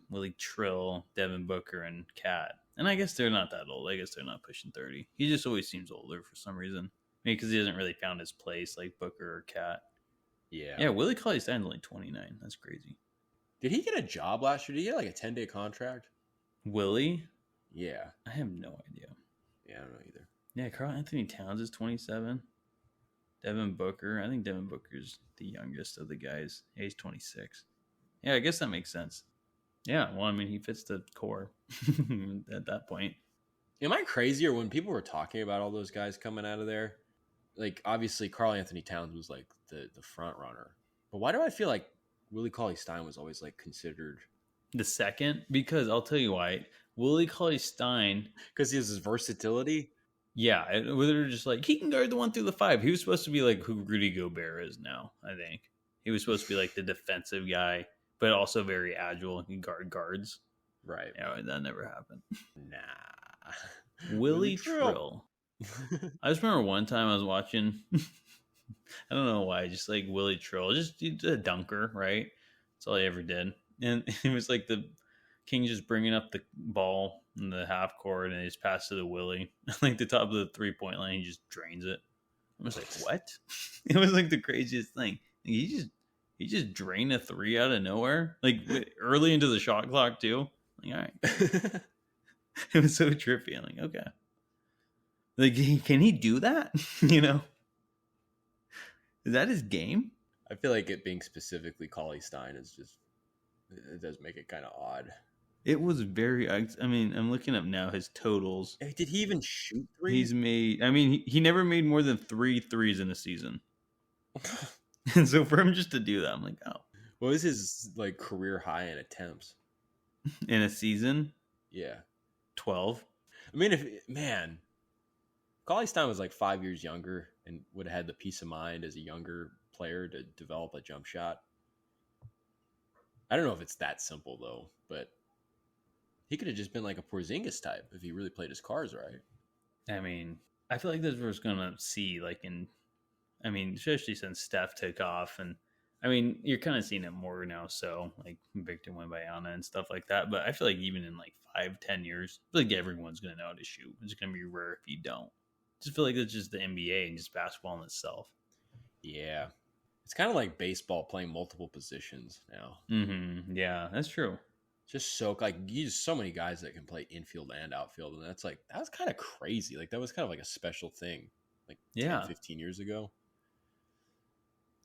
Willie Trill, Devin Booker, and Cat. And I guess they're not that old. I guess they're not pushing 30. He just always seems older for some reason. Maybe because he hasn't really found his place like Booker or Cat. Yeah. Yeah, Willie Cauley-Stein's only 29. That's crazy. Did he get a job last year? Did he get like a 10-day contract? Willie? Yeah. I have no idea. Yeah, I don't know either. Yeah, Karl Anthony Towns is 27. Devin Booker. I think Devin Booker's the youngest of the guys. Yeah, he's 26. Yeah, I guess that makes sense. Yeah, well, I mean, he fits the core at that point. Am I crazy, or when people were talking about all those guys coming out of there, like, obviously Karl Anthony Towns was like the front runner. But why do I feel like Willie Cauley-Stein was always like considered the second? Because I'll tell you why. Willie Cauley-Stein, because he has his versatility. Yeah, they're just like, he can guard the 1 through the 5. He was supposed to be like who Rudy Gobert is now, I think. He was supposed to be like the defensive guy, but also very agile and can guard guards. Right. Yeah, that never happened. Nah. Willie Trill. I just remember one time I was watching, I don't know why, just like Willie Trill, just a dunker, right? That's all he ever did. And it was like the King just bringing up the ball in the half court and he just passed to the Willie. Like the top of the 3-point line, he just drains it. I was like, what? It was like the craziest thing. He just drained a 3 out of nowhere, like early into the shot clock too. Like, all right, it was so trippy. I'm like, okay, like can he do that? Is that his game? I feel like it being specifically Cauley Stein is just, it does make it kind of odd. It was very. I mean, I'm looking up now his totals. Hey, did he even shoot He's threes? made. I mean, he never made more than 3 threes in a season. And so for him just to do that, I'm like, oh, What was his like career high in attempts? in a season, Yeah. 12. I mean, Cauley Stein was like 5 years younger and would have had the peace of mind as a younger player to develop a jump shot. I don't know if it's that simple though, but he could have just been like a Porzingis type if he really played his cards right. I mean, I feel like this was gonna see especially since Steph took off, and I mean, you're kind of seeing it more now. So like Victor Wembanyama and stuff like that. But I feel like even in like 5-10 years, I feel like everyone's gonna know how to shoot. It's gonna be rare if you don't. I just feel like it's just the NBA and just basketball in itself. Yeah. It's kind of like baseball playing multiple positions now. Mm-hmm. Yeah, that's true. Just so like you just so many guys that can play infield and outfield, and that was kind of crazy. Like that was kind of like a special thing, like 10-15 years ago.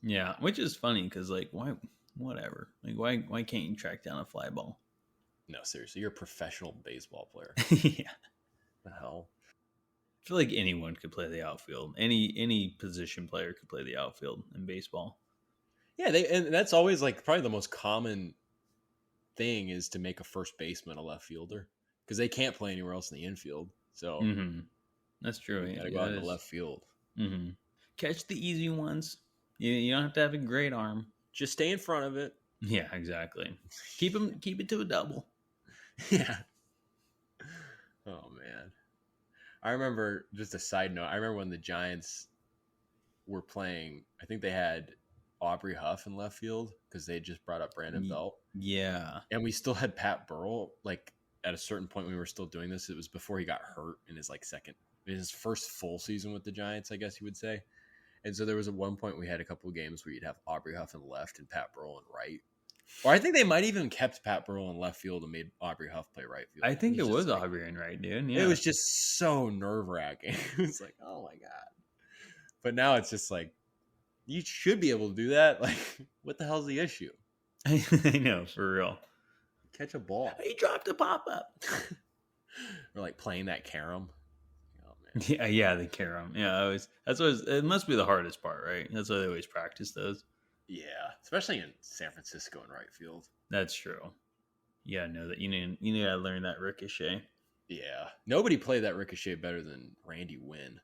Yeah, which is funny because like why, whatever, like why can't you track down a fly ball? No, seriously, you're a professional baseball player. Yeah, The hell. I feel like anyone could play the outfield. Any position player could play the outfield in baseball. Yeah, and that's always like probably the most common thing is to make a first baseman a left fielder because they can't play anywhere else in the infield. So That's true. you gotta go out in the left field. Mm-hmm. Catch the easy ones. You don't have to have a great arm. Just stay in front of it. Yeah, exactly. Keep it to a double. Yeah. Oh man. I remember, just a side note, I remember when the Giants were playing, I think they had Aubrey Huff in left field because they just brought up Brandon Belt. Yeah. And we still had Pat Burrell. Like at a certain point when we were still doing this, it was before he got hurt in his first full season with the Giants, I guess you would say. And so there was at one point we had a couple of games where you'd have Aubrey Huff in left and Pat Burrell in right. Or I think they might even kept Pat Burrell in left field and made Aubrey Huff play right field. I think it was Aubrey in right, dude. Yeah. It was just so nerve-wracking. It was like, oh my God. But now it's just like, you should be able to do that. Like, what the hell's the issue? I know, for real. Catch a ball. He dropped a pop-up. Or like playing that carom. Oh, man. Yeah, the carom. Yeah, it must be the hardest part, right? That's why they always practice those. Yeah, especially in San Francisco in right field. That's true. Yeah, know that you need to learn that ricochet. Yeah, nobody played that ricochet better than Randy Wynn.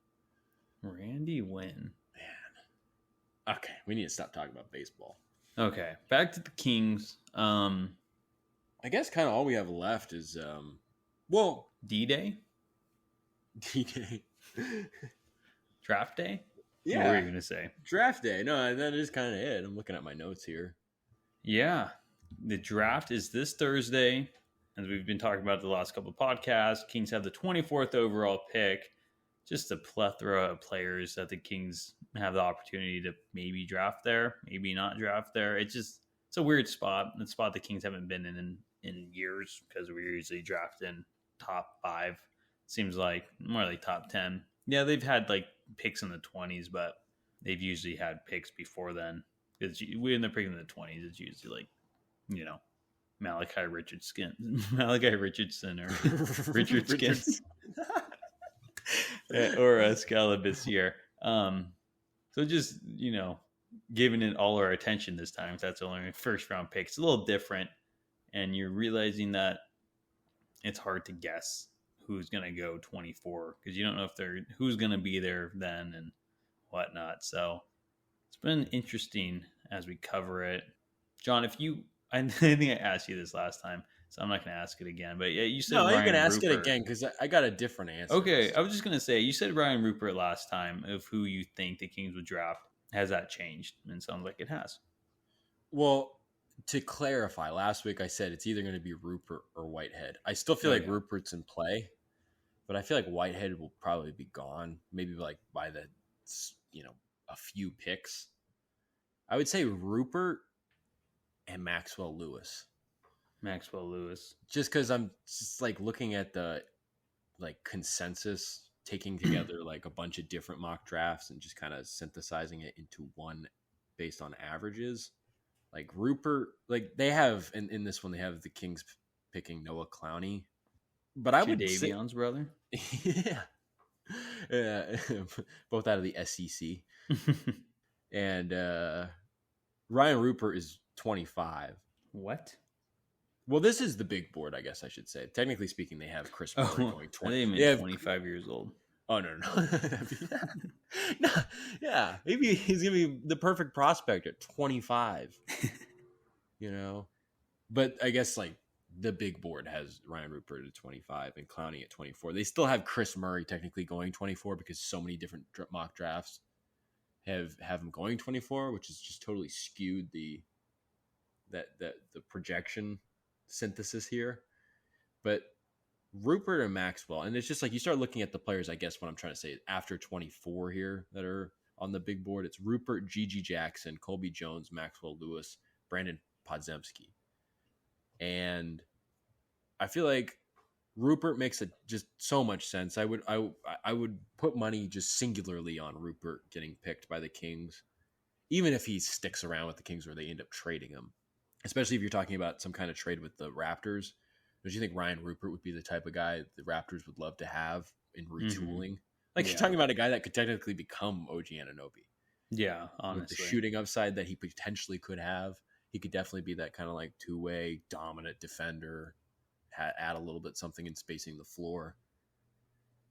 Randy Wynn, man. Okay, we need to stop talking about baseball. Okay, back to the Kings. I guess kind of all we have left is D-Day, Draft Day. Yeah. What were you going to say? Draft day. No, that is kind of it. I'm looking at my notes here. Yeah. The draft is this Thursday. As we've been talking about the last couple of podcasts, Kings have the 24th overall pick. Just a plethora of players that the Kings have the opportunity to maybe draft there, maybe not draft there. It's a weird spot. It's a spot the Kings haven't been in years because we're usually drafting top 5. Seems like more like top 10. Yeah, they've had like picks in the 20s, but they've usually had picks before then. Because we end up picking in the 20s. It's usually like, Malachi Richardson or Richard Skins or Scalabissiere. So just, giving it all our attention this time. If that's only a first round pick, it's a little different. And you're realizing that it's hard to guess who's going to go 24 because you don't know who's going to be there then and whatnot. So it's been interesting as we cover it. John, I think I asked you this last time, so I'm not going to ask it again. But yeah, you said no, Ryan you can ask Rupert. It again because I got a different answer. Okay, I was just going to say you said Ryan Rupert last time of who you think the Kings would draft. Has that changed? And it sounds like it has. Well, to clarify, last week I said it's either going to be Rupert or Whitehead. I still feel like Rupert's in play, but I feel like Whitehead will probably be gone. Maybe like by the a few picks, I would say Rupert and Maxwell Lewis. Maxwell Lewis. Just because I'm just like looking at the like consensus, taking together like a bunch of different mock drafts and just kind of synthesizing it into one based on averages. Like Rupert, like they have in this one they have the Kings picking Noah Clowney, but I would say Davion's brother. yeah, both out of the SEC, and Ryan Rupert is 25. What? Well, this is the big board, I guess I should say. Technically speaking, they have Chris Murray going 20. They have 25 years old. Oh no. No, yeah, maybe he's gonna be the perfect prospect at 25. But I guess like the big board has Ryan Rupert at 25 and Clowney at 24. They still have Chris Murray technically going 24 because so many different mock drafts have him going 24, which is just totally skewed the projection synthesis here. But Rupert and Maxwell, and it's just like you start looking at the players, I guess what I'm trying to say is after 24 here that are on the big board, it's Rupert, Gigi Jackson, Colby Jones, Maxwell Lewis, Brandon Podziemski. And I feel like Rupert makes just so much sense. I would put money just singularly on Rupert getting picked by the Kings, even if he sticks around with the Kings or they end up trading him. Especially if you're talking about some kind of trade with the Raptors. Don't you think Ryan Rupert would be the type of guy the Raptors would love to have in retooling? Like you're talking about a guy that could technically become OG Anunoby. Yeah, honestly. With the shooting upside that he potentially could have, he could definitely be that kind of like two-way dominant defender, add a little bit something in spacing the floor.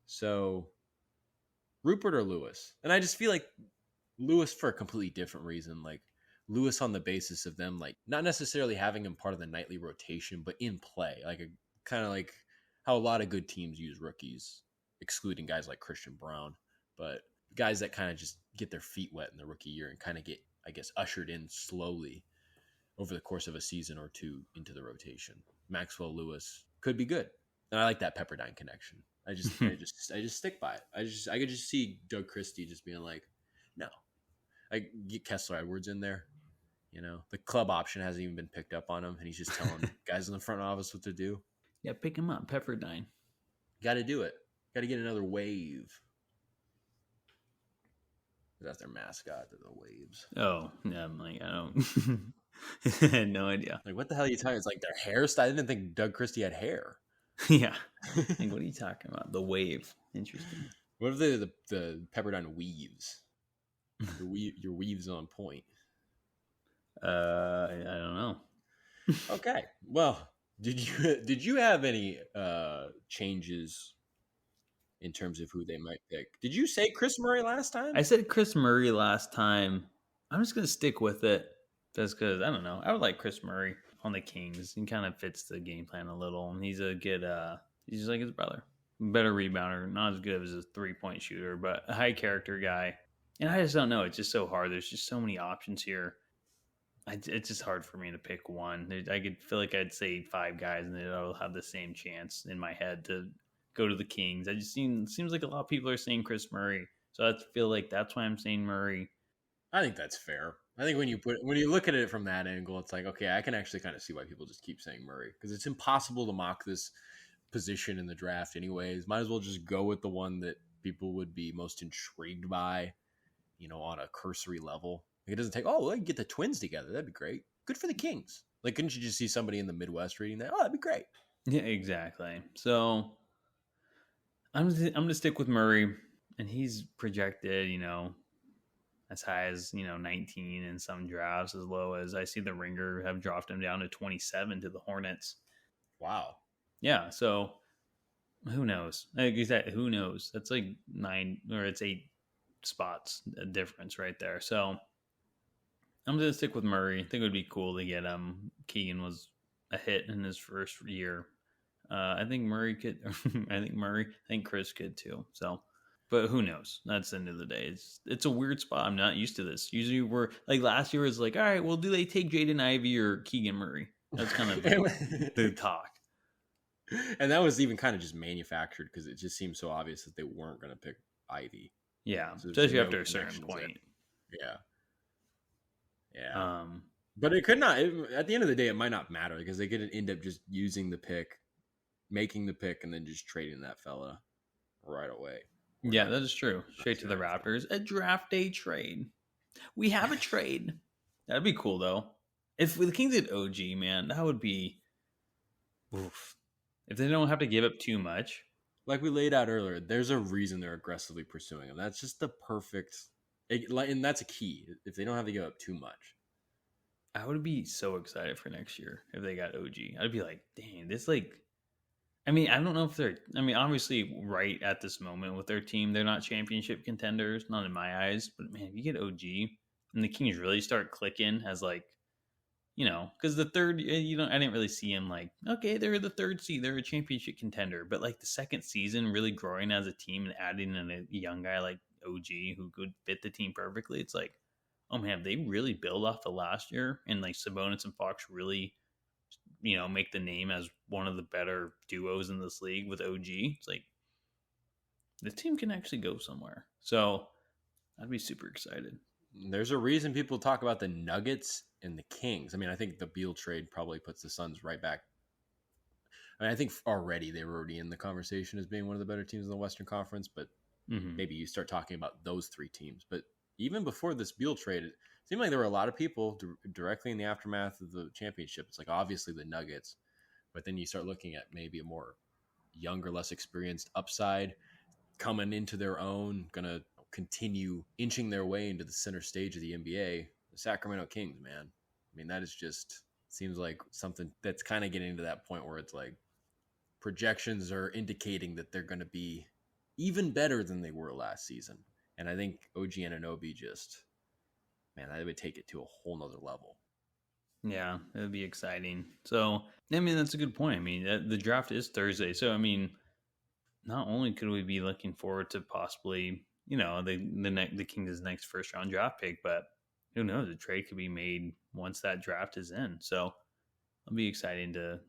So Rupert or Lewis? And I just feel like Lewis for a completely different reason. Like Lewis on the basis of them, like not necessarily having him part of the nightly rotation, but in play, like a kind of like how a lot of good teams use rookies, excluding guys like Christian Brown, but guys that kind of just get their feet wet in the rookie year and kind of get, I guess, ushered in slowly over the course of a season or two into the rotation. Maxwell Lewis could be good, and I like that Pepperdine connection. I just stick by it. I could just see Doug Christie just being like, no, I get Kessler Edwards in there. The club option hasn't even been picked up on him, and he's just telling guys in the front office what to do. Yeah, pick him up, Pepperdine. Got to do it. Got to get another wave. That's their mascot, the Waves. Oh, yeah, I'm like, I don't. I had no idea. Like, what the hell are you talking? It's like their hairstyle. I didn't think Doug Christie had hair. Yeah. Like, what are you talking about? The Wave. Interesting. What if the Pepperdine Weaves? Your weaves on point. I don't know. Okay. Well, did you have any changes in terms of who they might pick? Did you say Chris Murray last time? I said Chris Murray last time. I'm just gonna stick with it just because I don't know. I would like Chris Murray on the Kings. He kind of fits the game plan a little, and he's a good. He's just like his brother, better rebounder, not as good as a 3-point shooter, but a high character guy. And I just don't know. It's just so hard. There's just so many options here. It's just hard for me to pick one. I could feel like I'd say 5 guys, and they'd all have the same chance in my head to go to the Kings. I just seems like a lot of people are saying Chris Murray, so I feel like that's why I'm saying Murray. I think that's fair. I think when you look at it from that angle, it's like, okay, I can actually kind of see why people just keep saying Murray, because it's impossible to mock this position in the draft anyways. Might as well just go with the one that people would be most intrigued by, on a cursory level. Like, it doesn't take, I can get the Twins together. That'd be great. Good for the Kings. Like, couldn't you just see somebody in the Midwest reading that? Oh, that'd be great. Yeah, exactly. So I'm going to stick with Murray, and he's projected, as high as, 19 in some drafts, as low as I see the Ringer have dropped him down to 27 to the Hornets. Wow. Yeah, so who knows? Like you said, who knows? That's like 8 spots a difference right there. So I'm going to stick with Murray. I think it would be cool to get him. Keegan was a hit in his first year. I think Murray could. I think Chris could too. So, but who knows? That's the end of the day. It's a weird spot. I'm not used to this. Usually we're like last year was like, all right, well, do they take Jaden Ivey or Keegan Murray? That's kind of the talk. And that was even kind of just manufactured because it just seemed so obvious that they weren't going to pick Ivy. Yeah, So there's especially no after a certain connections there. point. Yeah. Yeah. Um, But it could not, at the end of the day, it might not matter because they could end up just using the pick, making the pick, and then just trading that fella right away. Or yeah, not, that is true. not Straight to the doing anything. Raptors. A draft day trade. We have a trade. That'd be cool though. If the Kings did OG, man, that would be oof. If they don't have to give up too much. Like we laid out earlier, there's a reason they're aggressively pursuing him. That's just the perfect, and that's a key. If they don't have to give up too much. I would be so excited for next year if they got OG. I'd be like, dang, this like. I mean, I don't know if they're. I mean, obviously, right at this moment with their team, they're not championship contenders, not in my eyes. But man, if you get OG and the Kings really start clicking as like, because the third, I didn't really see him like, okay, they're the third seed, they're a championship contender. But like the second season, really growing as a team and adding in a young guy like OG who could fit the team perfectly, it's like, oh man, they really build off the last year and like Sabonis and Fox really make the name as one of the better duos in this league with OG. It's like the team can actually go somewhere. So I'd be super excited. There's a reason people talk about the Nuggets and the Kings. I mean, I think the Beal trade probably puts the Suns right back. I mean, I think already they were already in the conversation as being one of the better teams in the Western Conference, but maybe you start talking about those three teams. But even before this Beal trade, it seemed like there were a lot of people directly in the aftermath of the championship. It's like obviously the Nuggets, but then you start looking at maybe a more younger, less experienced upside coming into their own, going to continue inching their way into the center stage of the NBA. The Sacramento Kings, man. I mean, that is just seems like something that's kind of getting to that point where it's like projections are indicating that they're going to be even better than they were last season. And I think OG Anunoby just, man, that would take it to a whole nother level. Yeah, it would be exciting. So, I mean, that's a good point. I mean, the draft is Thursday. So, I mean, not only could we be looking forward to possibly, the Kings' next first round draft pick, but who knows? A trade could be made once that draft is in. So, it'll be exciting to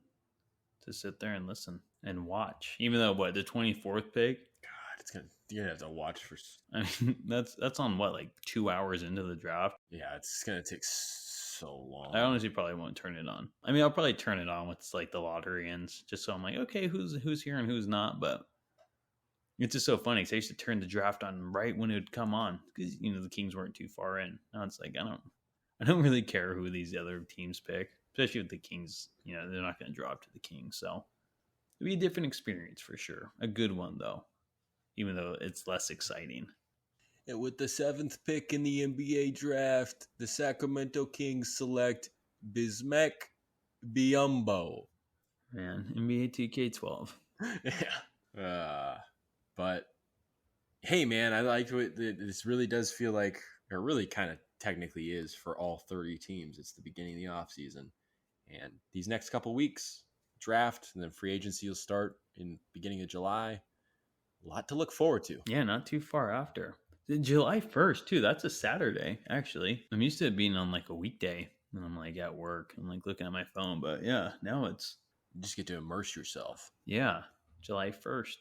sit there and listen and watch. Even though the 24th pick, God, you're gonna have to watch for. I mean, that's on like 2 hours into the draft. Yeah, it's gonna take so long. I honestly probably won't turn it on. I mean, I'll probably turn it on once like the lottery ends, just so I'm like, okay, who's here and who's not. But it's just so funny because I used to turn the draft on right when it would come on because the Kings weren't too far in. Now it's like I don't really care who these other teams pick, especially with the Kings. They're not going to drop to the Kings, so it'll be a different experience for sure. A good one though, even though it's less exciting. And with the 7th pick in the NBA draft, the Sacramento Kings select Bismack Biyombo. Man, NBA 2K12. Yeah. But, hey, man, I like what this really does feel like, or really kind of technically is for all 30 teams. It's the beginning of the offseason. And these next couple weeks, draft, and then free agency will start in beginning of July. A lot to look forward to. Yeah, not too far after. July 1st, too. That's a Saturday, actually. I'm used to it being on like a weekday when I'm like at work. I'm like looking at my phone. But yeah, now it's. You just get to immerse yourself. Yeah, July 1st.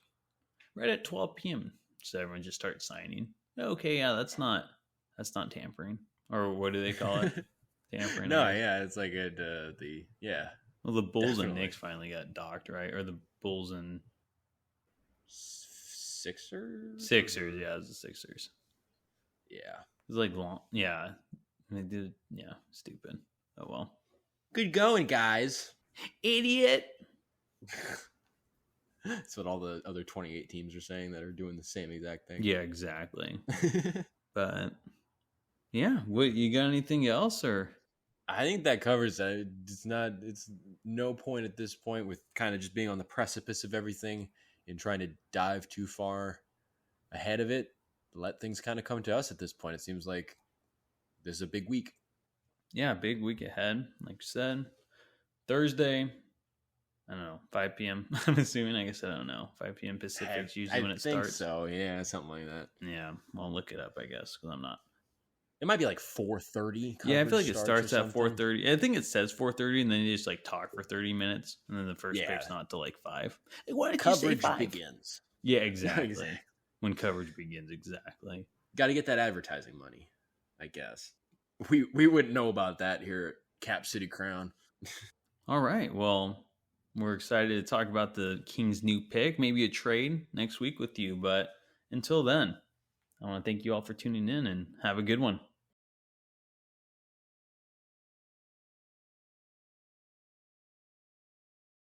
Right at 12 p.m. So everyone just starts signing. Okay, yeah, that's not tampering. Or what do they call it? Tampering. No, yeah, it's like yeah. Well, the Bulls and Knicks finally got docked, right? Or the Bulls and Sixers? Sixers, yeah, it was the Sixers. Yeah. It was like long, yeah. They did, yeah, stupid. Oh well. Good going, guys. Idiot. That's what all the other 28 teams are saying that are doing the same exact thing. Yeah, exactly. But yeah, what you got anything else or? I think that covers that. It's no point at this point with kind of just being on the precipice of everything and trying to dive too far ahead of it. Let things kind of come to us at this point. It seems like this is a big week. Yeah, big week ahead. Like you said, Thursday, I don't know, 5 p.m. I'm assuming. I guess I don't know. 5 p.m. Pacific is usually when it starts. I think so. Yeah, something like that. Yeah, I'll look it up, I guess, because I'm not. It might be like 4:30. Yeah, I feel like it starts at 4:30. I think it says 4:30, and then you just like talk for 30 minutes, and then the first pick's not till like 5. Like, why did coverage you say 5? begins? Yeah, exactly. when coverage begins. Exactly. Got to get that advertising money, I guess. We wouldn't know about that here at Cap City Crown. All right. Well, we're excited to talk about the Kings' new pick, maybe a trade next week with you. But until then, I want to thank you all for tuning in and have a good one.